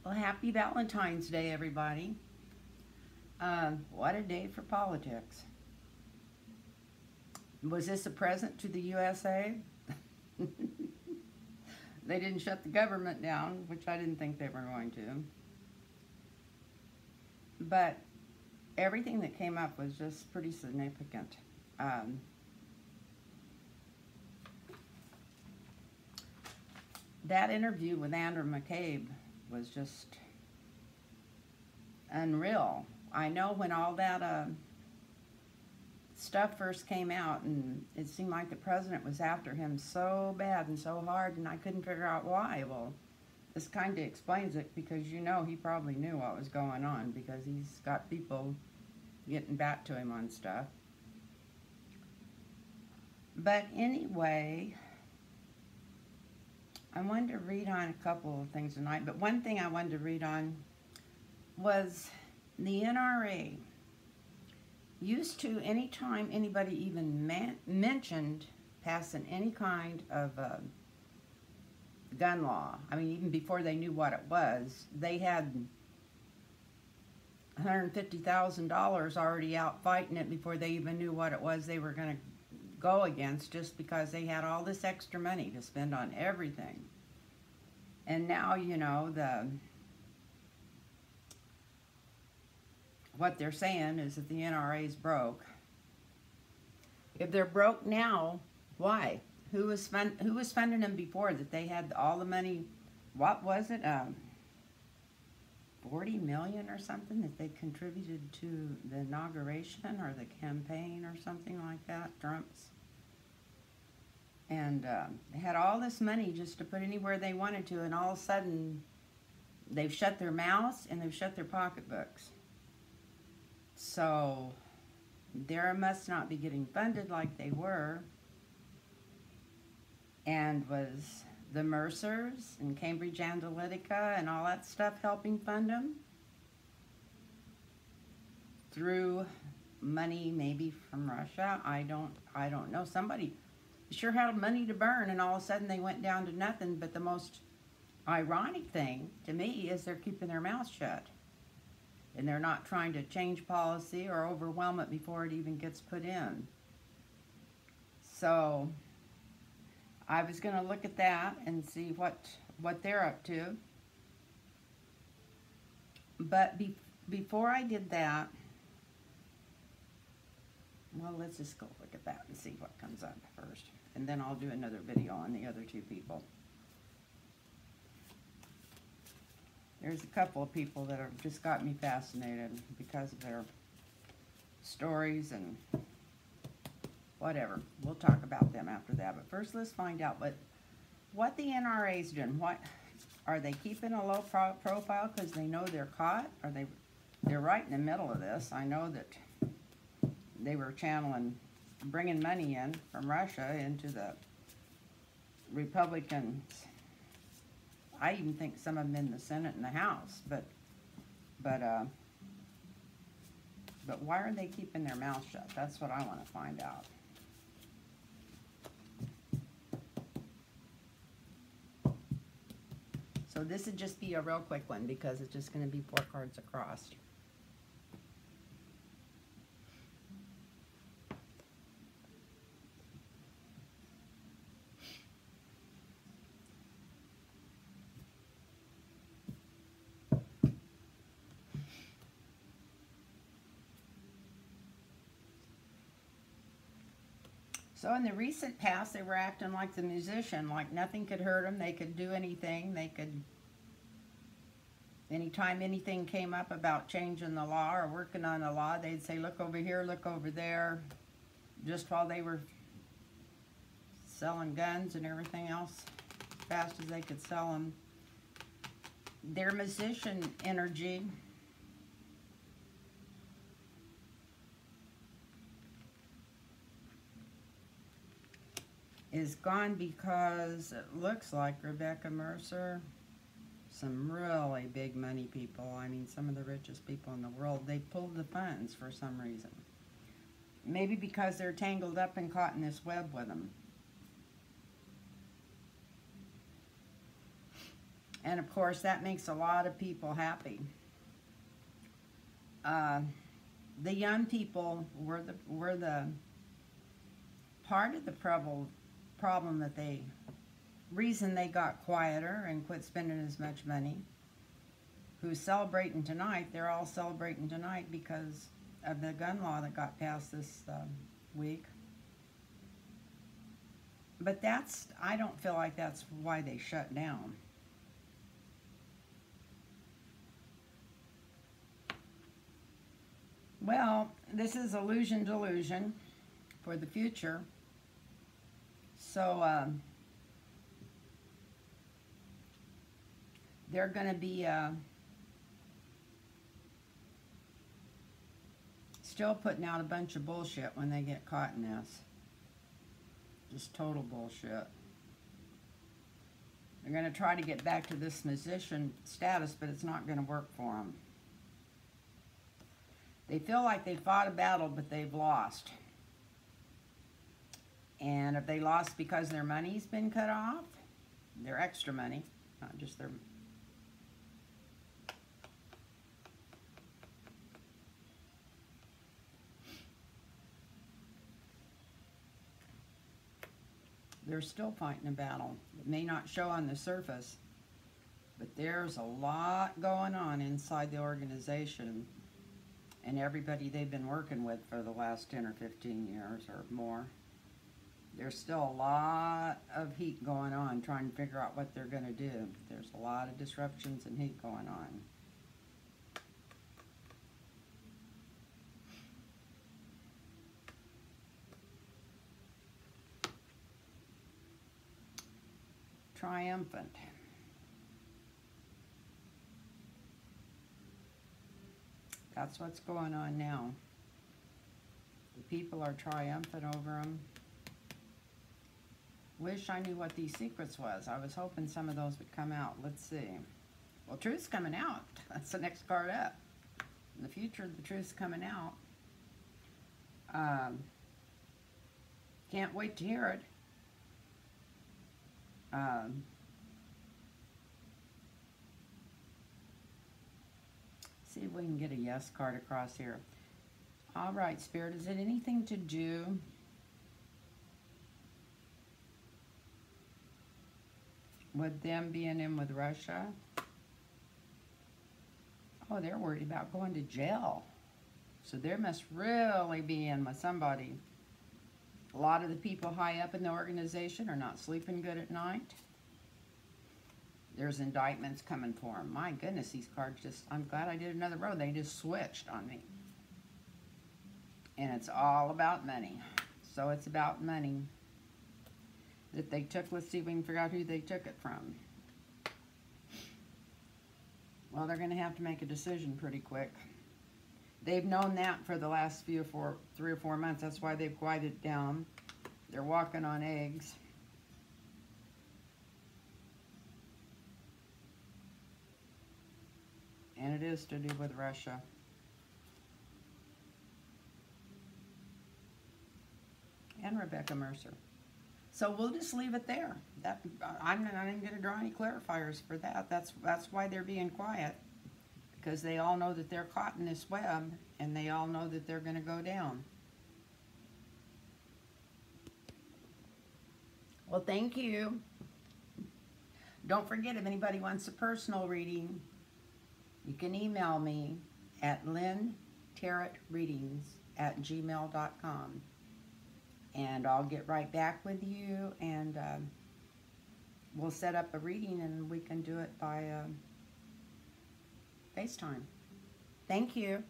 Well, happy Valentine's Day, everybody. What a day for politics. Was this a present to the USA? They didn't shut the government down, which I didn't think they were going to. But everything that came up was just pretty significant. Um, that interview with Andrew McCabe was just unreal. I know when all that stuff first came out, and it seemed like the president was after him so bad and so hard, and I couldn't figure out why. Well, this kind of explains it, because he probably knew what was going on, because he's got people getting back to him on stuff. But anyway, I wanted to read on a couple of things tonight, but one thing I wanted to read on was the NRA used to, anytime anybody even mentioned passing any kind of gun law, I mean, even before they knew what it was, they had $150,000 already out fighting it before they even knew what it was they were going to go against, just because they had all this extra money to spend on everything. And now, what they're saying is that the NRA's broke. If they're broke now, why? Who was funding them before, that they had all the money? What was it? 40 million or something that they contributed to the inauguration or the campaign or something like that, Trump's. And they had all this money just to put anywhere they wanted to, and all of a sudden they've shut their mouths and they've shut their pocketbooks. So they must not be getting funded like they were. And was the Mercers and Cambridge Analytica and all that stuff helping fund them? Through money maybe from Russia? I don't know. Somebody sure had money to burn, and all of a sudden they went down to nothing. But the most ironic thing to me is they're keeping their mouths shut. And they're not trying to change policy or overwhelm it before it even gets put in. So I was going to look at that and see what they're up to. But before I did that, well, let's just go look at that and see what comes up first. And then I'll do another video on the other two people. There's a couple of people that have just got me fascinated because of their stories and whatever. We'll talk about them after that. But first, let's find out what the NRA's doing. What are they keeping a low profile because they know they're caught? Or they're right in the middle of this. I know that they were bringing money in from Russia into the Republicans. I even think some of them in the Senate and the House, but why are they keeping their mouth shut? That's what I want to find out. So this would just be a real quick one, because it's just going to be 4 cards across. So in the recent past, they were acting like the musician, like nothing could hurt them. They could do anything. Anytime anything came up about changing the law or working on the law, they'd say, look over here, look over there, just while they were selling guns and everything else as fast as they could sell them. Their musician energy is gone, because it looks like Rebecca Mercer, some really big money people, I mean some of the richest people in the world, they pulled the funds for some reason. Maybe because they're tangled up and caught in this web with them. And of course, that makes a lot of people happy. The young people were the part of the problem that reason they got quieter and quit spending as much money. Who's celebrating tonight? They're all celebrating tonight because of the gun law that got passed this week. But I don't feel like that's why they shut down. Well, this is illusion delusion for the future. So they're going to be still putting out a bunch of bullshit when they get caught in this. Just total bullshit. They're going to try to get back to this musician status, but it's not going to work for them. They feel like they fought a battle, but they've lost. And if they lost because their money's been cut off, their extra money, not just their... They're still fighting a battle. It may not show on the surface, but there's a lot going on inside the organization and everybody they've been working with for the last 10 or 15 years or more. There's still a lot of heat going on trying to figure out what they're going to do. There's a lot of disruptions and heat going on. Triumphant. That's what's going on now. The people are triumphant over them. Wish I knew what these secrets was. I was hoping some of those would come out. Let's see. Well, truth's coming out. That's the next card up. In the future, the truth's coming out. Can't wait to hear it. See if we can get a yes card across here. All right, Spirit, is it anything to do with them being in with Russia? Oh, they're worried about going to jail. So they must really be in with somebody. A lot of the people high up in the organization are not sleeping good at night. There's indictments coming for them. My goodness, these cards just, I'm glad I did another row. They just switched on me. And it's all about money. So it's about money that they took. Let's see if we can figure out who they took it from. Well, they're going to have to make a decision pretty quick. They've known that for the last 3 or 4 months. That's why they've quieted down. They're walking on eggs. And it is to do with Russia. And Rebecca Mercer. So we'll just leave it there. I'm not even going to draw any clarifiers for that. That's why they're being quiet. Because they all know that they're caught in this web, and they all know that they're going to go down. Well, thank you. Don't forget, if anybody wants a personal reading, you can email me at lynntarotreadings@gmail.com. And I'll get right back with you, and we'll set up a reading, and we can do it by FaceTime. Thank you.